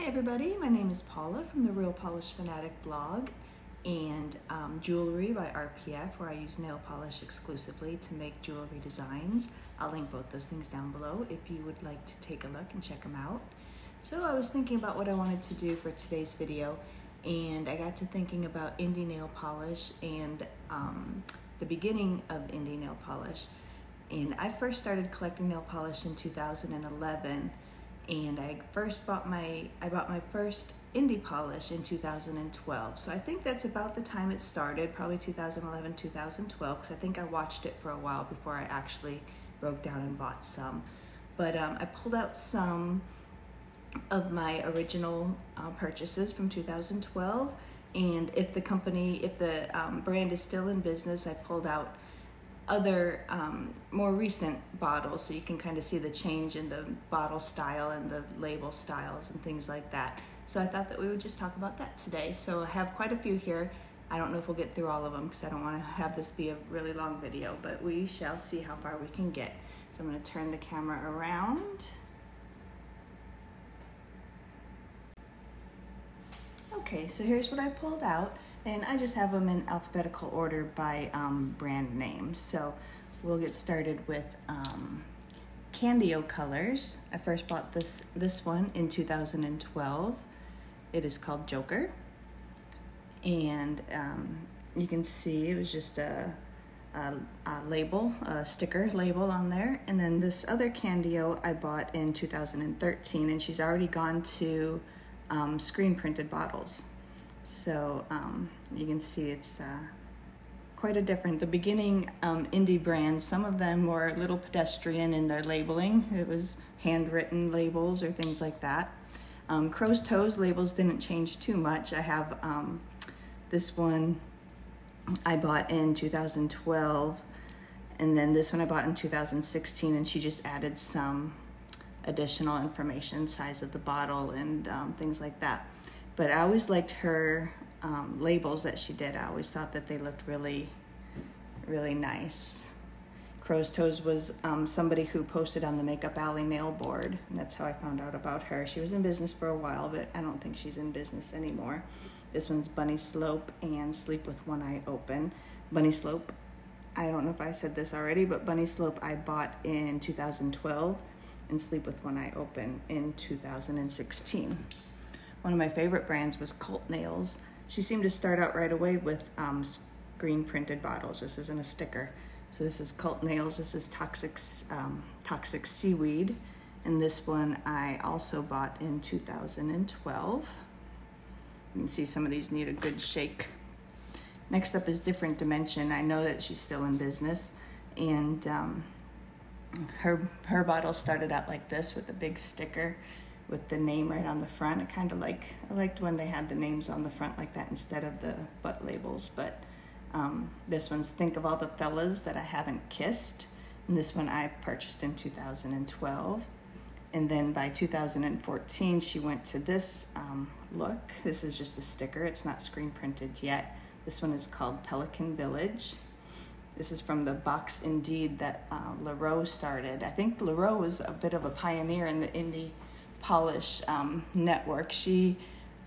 Hi everybody, my name is Paula from the Real Polish Fanatic blog and Jewelry by RPF, where I use nail polish exclusively to make jewelry designs. I'll link both those things down below if you would like to take a look and check them out. So I was thinking about what I wanted to do for today's video, and I got to thinking about indie nail polish and the beginning of indie nail polish. And I first started collecting nail polish in 2011. And I bought my first indie polish in 2012. So I think that's about the time it started, probably 2011, 2012, because I think I watched it for a while before I actually broke down and bought some. But I pulled out some of my original purchases from 2012. And if the brand is still in business, I pulled out other more recent bottles, so you can kind of see the change in the bottle style and the label styles and things like that. So I thought that we would just talk about that today. So I have quite a few here. I don't know if we'll get through all of them because I don't want to have this be a really long video, but we shall see how far we can get. So I'm going to turn the camera around. Okay, so here's what I pulled out. And I just have them in alphabetical order by brand name. So we'll get started with Candio Colors. I first bought this one in 2012. It is called Joker. And you can see it was just a sticker label on there. And then this other Candio I bought in 2013, and she's already gone to screen printed bottles. So you can see it's quite a different. The beginning indie brands, some of them were a little pedestrian in their labeling. It was handwritten labels or things like that. Crow's Toes labels didn't change too much. I have this one I bought in 2012, and then this one I bought in 2016, and she just added some additional information, size of the bottle and things like that. But I always liked her labels that she did. I always thought that they looked really, really nice. Crow's Toes was somebody who posted on the Makeup Alley mail board, and that's how I found out about her. She was in business for a while, but I don't think she's in business anymore. This one's Bunny Slope and Sleep with One Eye Open. Bunny Slope, I don't know if I said this already, but Bunny Slope I bought in 2012, and Sleep with One Eye Open in 2016. One of my favorite brands was Cult Nails. She seemed to start out right away with screen printed bottles. This isn't a sticker. So this is Cult Nails. This is Toxic Seaweed. And this one I also bought in 2012. You can see some of these need a good shake. Next up is Different Dimension. I know that she's still in business. And her bottle started out like this with a big sticker with the name right on the front. I liked when they had the names on the front like that instead of the butt labels. But this one's Think of All the Fellas That I Haven't Kissed. And this one I purchased in 2012. And then by 2014, she went to this look. This is just a sticker. It's not screen printed yet. This one is called Pelican Village. This is from the box Indeed that LaRoe started. I think LaRoe was a bit of a pioneer in the indie polish network. She,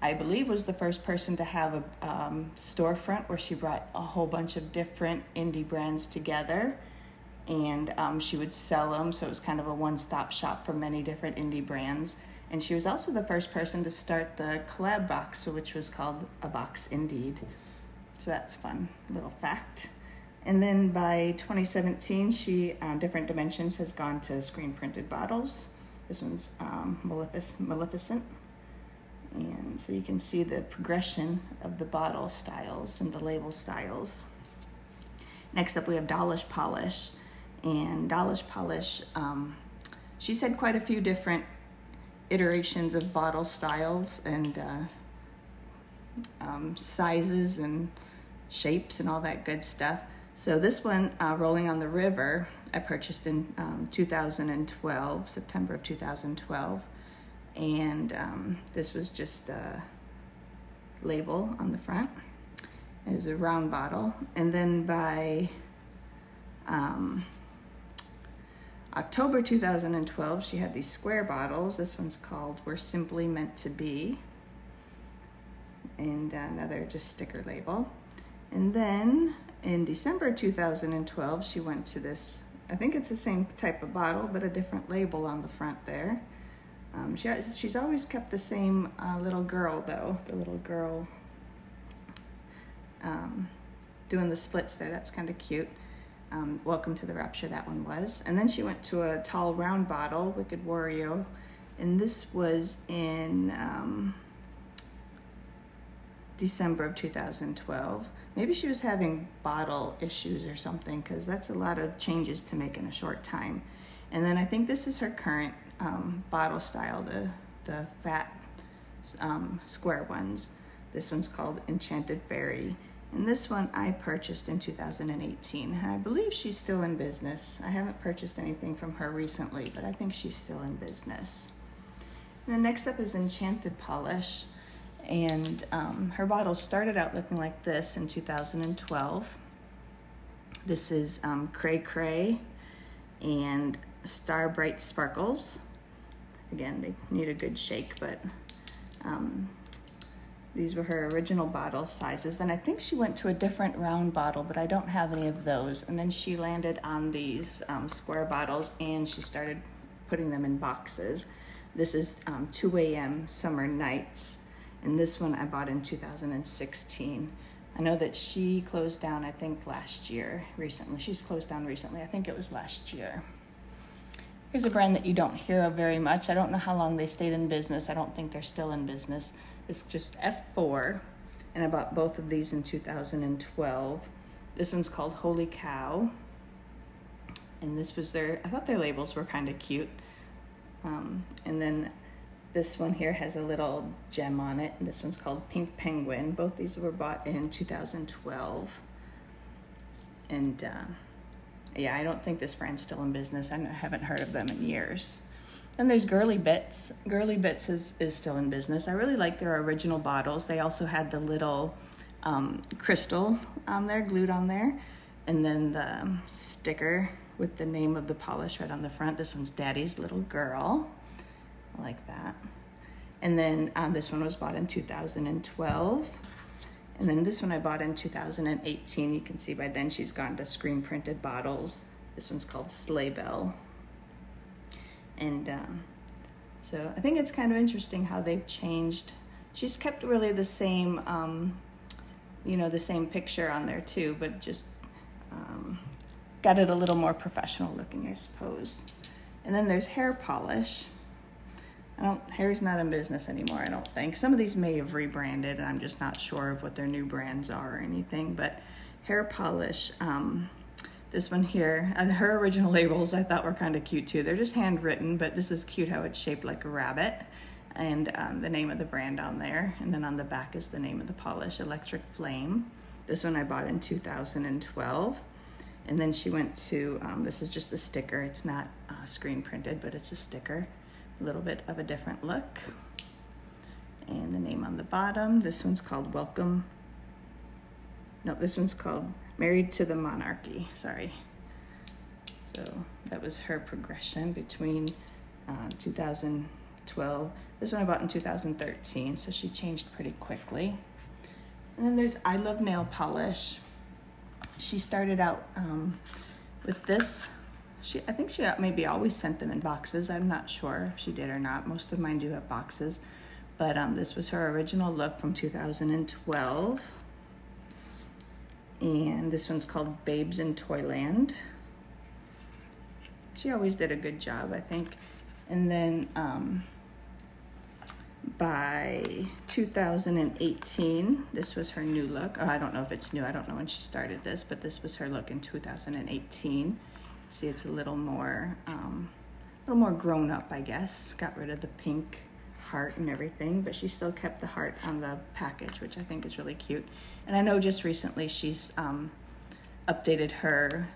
I believe, was the first person to have a storefront where she brought a whole bunch of different indie brands together, and she would sell them, so it was kind of a one-stop shop for many different indie brands. And she was also the first person to start the collab box, which was called A Box Indeed. So that's fun little fact. And then by 2017, she, Different Dimensions, has gone to screen printed bottles. This one's Maleficent. And so you can see the progression of the bottle styles and the label styles. Next up we have Dolly Polish. And Dolly Polish, she's had quite a few different iterations of bottle styles and sizes and shapes and all that good stuff. So this one, Rolling on the River, I purchased in 2012, September of 2012. And this was just a label on the front. It was a round bottle. And then by October 2012, she had these square bottles. This one's called We're Simply Meant to Be. And another just sticker label. And then in December 2012, she went to this, I think it's the same type of bottle, but a different label on the front there. She's always kept the same little girl though, the little girl doing the splits there. That's kind of cute. Welcome to the Rapture, that one was. And then she went to a tall round bottle, Wicked Wario, and this was in December of 2012. Maybe she was having bottle issues or something, because that's a lot of changes to make in a short time. And then I think this is her current bottle style, the fat square ones. This one's called Enchanted Fairy. And this one I purchased in 2018. And I believe she's still in business. I haven't purchased anything from her recently, but I think she's still in business. And then next up is Enchanted Polish. And her bottle started out looking like this in 2012. This is Cray Cray and Star Bright Sparkles. Again, they need a good shake, but these were her original bottle sizes. Then I think she went to a different round bottle, but I don't have any of those. And then she landed on these square bottles, and she started putting them in boxes. This is 2 a.m. Summer Nights. And this one I bought in 2016. I know that she closed down, I think last year, recently. She's closed down recently. I think it was last year. Here's a brand that you don't hear of very much. I don't know how long they stayed in business. I don't think they're still in business. It's just F4, and I bought both of these in 2012. This one's called Holy Cow, and this was I thought their labels were kind of cute. And then this one here has a little gem on it, and this one's called Pink Penguin. Both these were bought in 2012. And yeah, I don't think this brand's still in business. I haven't heard of them in years. Then there's Girly Bits. Girly Bits is still in business. I really like their original bottles. They also had the little crystal on there, glued on there. And then the sticker with the name of the polish right on the front. This one's Daddy's Little Girl. I like that. And then this one was bought in 2012. And then this one I bought in 2018. You can see by then she's gone to screen printed bottles. This one's called Sleigh Bell. And so I think it's kind of interesting how they've changed. She's kept really the same, you know, the same picture on there too, but just got it a little more professional looking, I suppose. And then there's hair polish. Hair's not in business anymore, I don't think. Some of these may have rebranded, and I'm just not sure of what their new brands are or anything, but hair polish, this one here, her original labels I thought were kind of cute too. They're just handwritten, but this is cute how it's shaped like a rabbit, and the name of the brand on there. And then on the back is the name of the polish, Electric Flame. This one I bought in 2012. And then she went to, this is just a sticker. It's not screen printed, but it's a sticker. A little bit of a different look. And the name on the bottom. This one's called Welcome. No, this one's called Married to the Monarchy, sorry. So that was her progression between 2012. This one I bought in 2013, so she changed pretty quickly. And then there's I Love Nail Polish. She started out with this. I think she maybe always sent them in boxes. I'm not sure if she did or not. Most of mine do have boxes. But this was her original look from 2012. And this one's called Babes in Toyland. She always did a good job, I think. And then by 2018, this was her new look. Oh, I don't know if it's new. I don't know when she started this, but this was her look in 2018. See, it's a little more grown up, I guess. Got rid of the pink heart and everything, but she still kept the heart on the package, which I think is really cute. And I know just recently she's updated her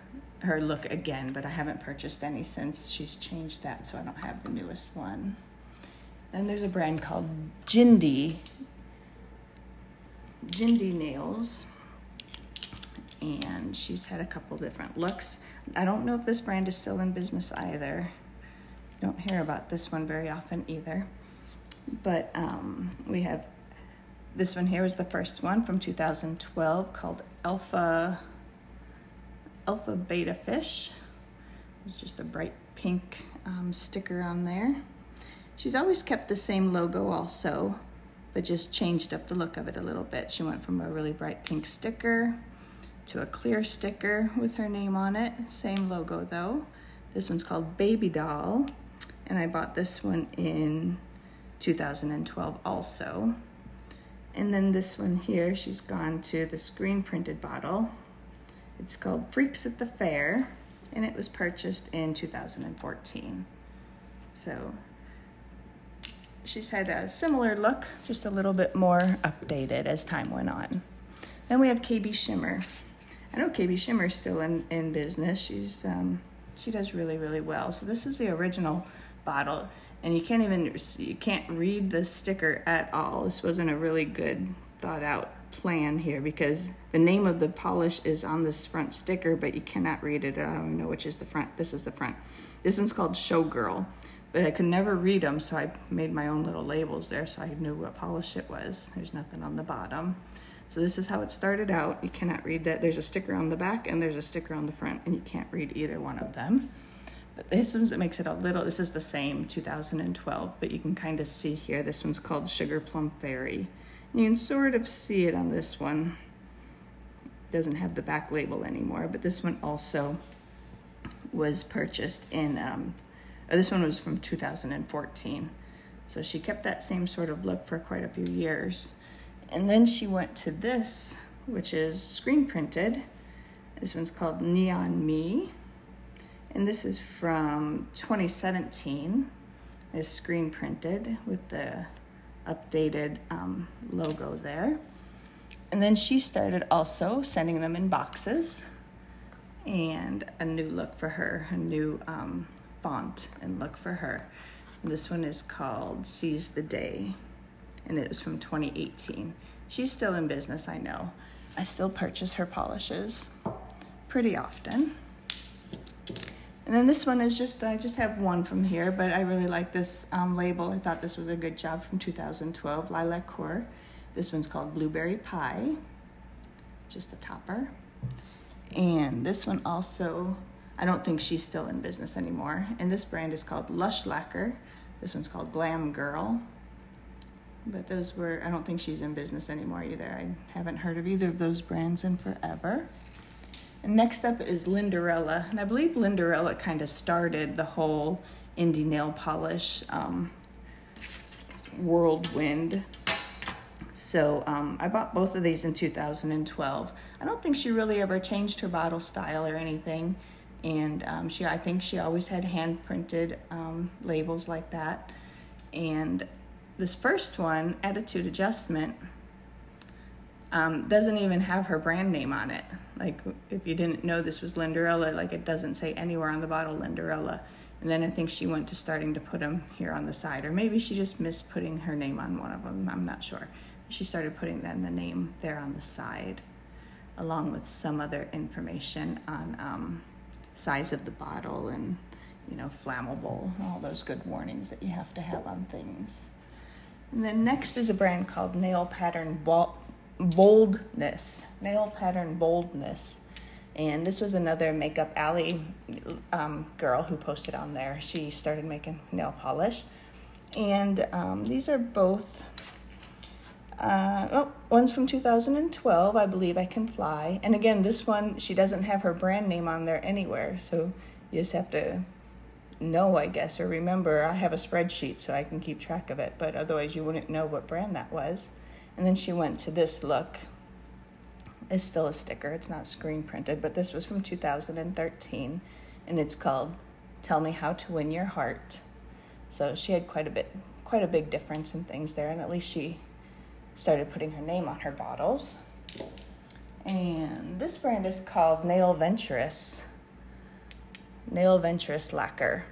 look again, but I haven't purchased any since she's changed that, so I don't have the newest one. Then there's a brand called Jindy Nails. and she's had a couple different looks. I don't know if this brand is still in business either. Don't hear about this one very often either. But we have this one here is the first one from 2012 called Alpha Beta Fish. It's just a bright pink sticker on there. She's always kept the same logo also, but just changed up the look of it a little bit. She went from a really bright pink sticker to a clear sticker with her name on it. Same logo though. This one's called Baby Doll, and I bought this one in 2012 also. And then this one here, she's gone to the screen printed bottle. It's called Freaks at the Fair, and it was purchased in 2014. So she's had a similar look, just a little bit more updated as time went on. Then we have KB Shimmer. I know KB Shimmer's still in business. She does really, really well. So this is the original bottle, and you can't read the sticker at all. This wasn't a really good thought out plan here, because the name of the polish is on this front sticker, but you cannot read it. I don't know which is the front. This is the front. This one's called Showgirl, but I could never read them, so I made my own little labels there so I knew what polish it was. There's nothing on the bottom. So this is how it started out. You cannot read that. There's a sticker on the back and there's a sticker on the front, and you can't read either one of them. But this one makes it a little, this is the same 2012, but you can kind of see here, this one's called Sugarplum Fairy. You can sort of see it on this one. It doesn't have the back label anymore, but this one also was purchased in, this one was from 2014. So she kept that same sort of look for quite a few years. And then she went to this, which is screen printed. This one's called Neon Me. And this is from 2017. It's screen printed with the updated logo there. And then she started also sending them in boxes, and a new look for her, a new font and look for her. And this one is called Seize the Day, and it was from 2018. She's still in business, I know. I still purchase her polishes pretty often. And then this one is just, I just have one from here, but I really like this label. I thought this was a good job from 2012, Lilac Core. This one's called Blueberry Pie, just a topper. And this one also, I don't think she's still in business anymore. And this brand is called Lush Lacquer. This one's called Glam Girl. But those were, I don't think she's in business anymore either. I haven't heard of either of those brands in forever. And next up is Lindarella, and I believe Lindarella kind of started the whole indie nail polish whirlwind. So I bought both of these in 2012. I don't think she really ever changed her bottle style or anything, and I think she always had hand printed labels like that. And this first one, Attitude Adjustment, doesn't even have her brand name on it. Like, if you didn't know this was Lindarella, like, it doesn't say anywhere on the bottle Lindarella. And then I think she went to starting to put them here on the side, or maybe she just missed putting her name on one of them, I'm not sure. She started putting then the name there on the side, along with some other information on size of the bottle and, you know, flammable, all those good warnings that you have to have on things. And then next is a brand called Nail Pattern Boldness. Nail Pattern Boldness. And this was another Makeup Alley girl who posted on there. She started making nail polish. And these are both, one's from 2012, I Believe I Can Fly. And again, this one, she doesn't have her brand name on there anywhere. So you just have to know, I guess, or remember. I have a spreadsheet so I can keep track of it, but otherwise you wouldn't know what brand that was. And then she went to this look. It's still a sticker, it's not screen printed, but this was from 2013, and it's called Tell Me How to Win Your Heart. So she had quite a big difference in things there, and at least she started putting her name on her bottles. And this brand is called Nail Venturous Lacquer.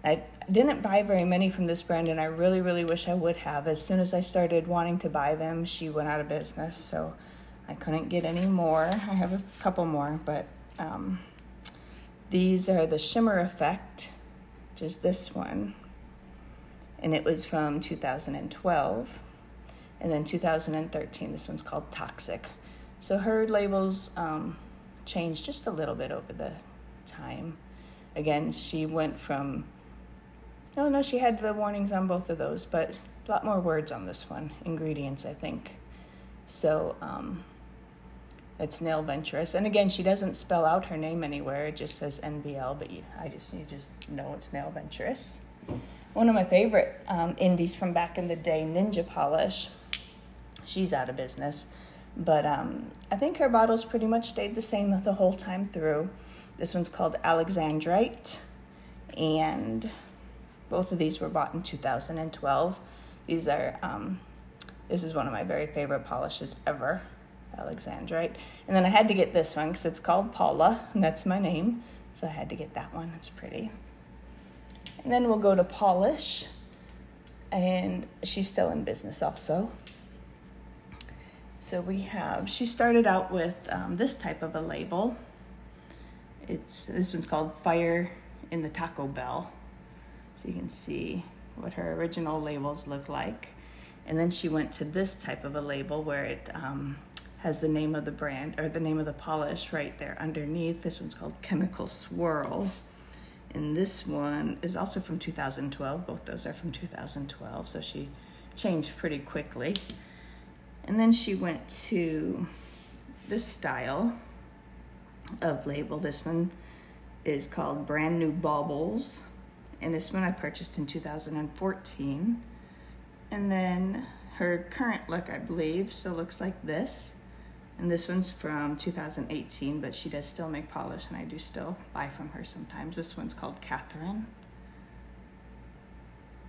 I didn't buy very many from this brand, and I really, really wish I would have. As soon as I started wanting to buy them, she went out of business, so I couldn't get any more. I have a couple more, but these are the Shimmer Effect, which is this one. And it was from 2012. And then 2013, this one's called Toxic. So her labels changed just a little bit over the time. Again, she went from, oh no, she had the warnings on both of those, but a lot more words on this one, ingredients, I think. So it's Nail Venturous. And again, she doesn't spell out her name anywhere. It just says NBL, but you just know it's Nail Venturous. One of my favorite indies from back in the day, Ninja Polish. She's out of business, but I think her bottles pretty much stayed the same the whole time through. This one's called Alexandrite, and both of these were bought in 2012. These are, this is one of my very favorite polishes ever, Alexandrite. And then I had to get this one because it's called Paula, and that's my name, so I had to get that one. It's pretty. And then we'll go to Polish, and she's still in business also. So she started out with this type of a label. This one's called Fire in the Taco Bell. So you can see what her original labels look like. And then she went to this type of a label where it has the name of the brand, or the name of the polish right there underneath. This one's called Chemical Swirl. And this one is also from 2012. Both those are from 2012, so she changed pretty quickly. And then she went to this style of label. This one is called Brand New Baubles. And this one I purchased in 2014. And then her current look, I believe, still looks like this. And this one's from 2018, but she does still make polish, and I do still buy from her sometimes. This one's called Catherine.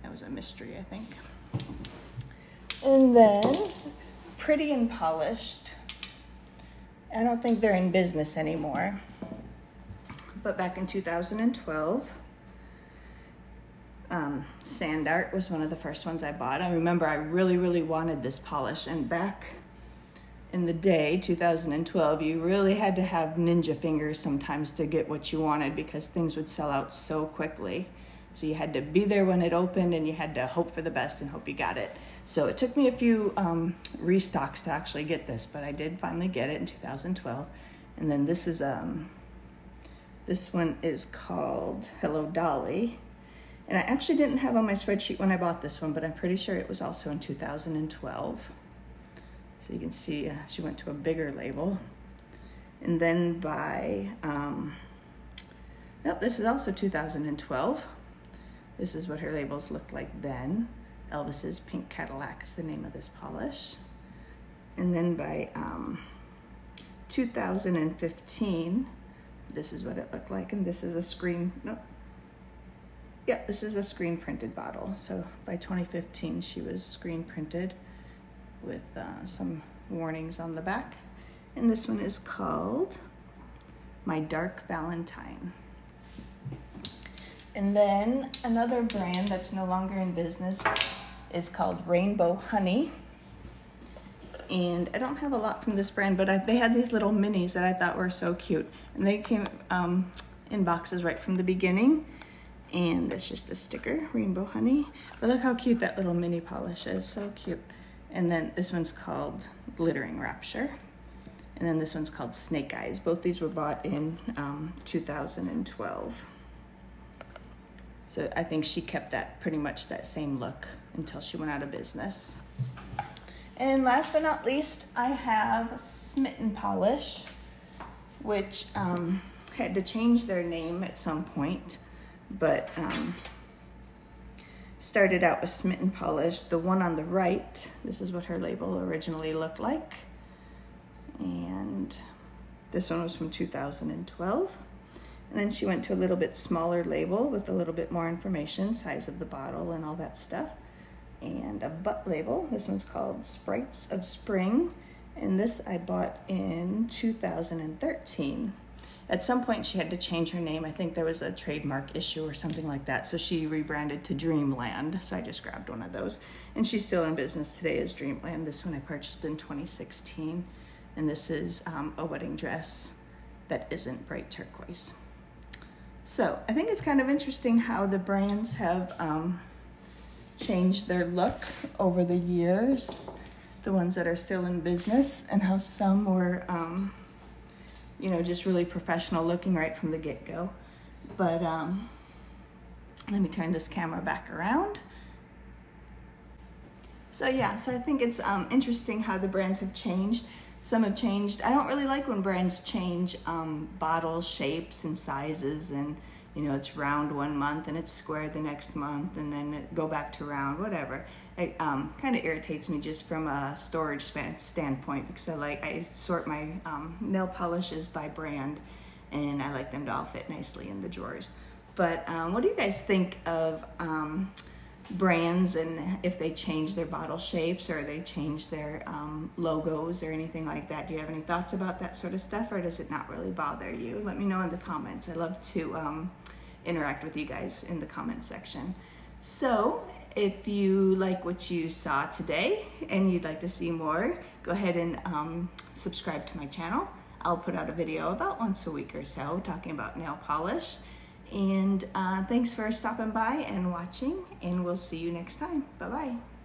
That was a mystery, I think. And then Pretty and Polished. I don't think they're in business anymore. But back in 2012, Sand Art was one of the first ones I bought. I remember I really, really wanted this polish, and back in the day, 2012, you really had to have ninja fingers sometimes to get what you wanted because things would sell out so quickly. So you had to be there when it opened, and you had to hope for the best and hope you got it. So it took me a few restocks to actually get this, but I did finally get it in 2012. And then this one is called Hello Dolly. And I actually didn't have on my spreadsheet when I bought this one, but I'm pretty sure it was also in 2012. So you can see she went to a bigger label. And then this is also 2012. This is what her labels looked like then. Elvis's Pink Cadillac is the name of this polish. And then by 2015, this is what it looked like. And this is a this is a screen printed bottle. So by 2015, she was screen printed with some warnings on the back. And this one is called My Dark Valentine. And then another brand that's no longer in business is called Rainbow Honey. And I don't have a lot from this brand, but they had these little minis that I thought were so cute. And they came in boxes right from the beginning. And that's just a sticker, Rainbow Honey. But look how cute that little mini polish is, so cute. And then this one's called Glittering Rapture. And then this one's called Snake Eyes. Both these were bought in 2012. So I think she kept that pretty much that same look until she went out of business. And last but not least, I have Smitten Polish, which had to change their name at some point, but started out with Smitten Polish. The one on the right, this is what her label originally looked like. And this one was from 2012. And then she went to a little bit smaller label with a little bit more information, size of the bottle and all that stuff. And a butt label. This one's called Sprites of Spring. And this I bought in 2013. At some point she had to change her name. I think there was a trademark issue or something like that. So she rebranded to Dreamland. So I just grabbed one of those. And she's still in business today as Dreamland. This one I purchased in 2016. and this is a wedding dress that isn't bright turquoise. So I think it's kind of interesting how the brands have changed their look over the years, the ones that are still in business, and how some were, you know, just really professional looking right from the get-go. But let me turn this camera back around. So yeah, so I think it's interesting how the brands have changed. Some have changed. I don't really like when brands change bottle shapes and sizes, and you know, it's round one month and it's square the next month, and then it go back to round, whatever. It kind of irritates me just from a storage standpoint, because I sort my nail polishes by brand, and I like them to all fit nicely in the drawers. But what do you guys think of brands, and if they change their bottle shapes or they change their logos or anything like that? Do you have any thoughts about that sort of stuff, or does it not really bother you? Let me know in the comments. I love to interact with you guys in the comment section. So if you like what you saw today and you'd like to see more, go ahead and subscribe to my channel. I'll put out a video about once a week or so talking about nail polish. And thanks for stopping by and watching, and we'll see you next time. Bye-bye.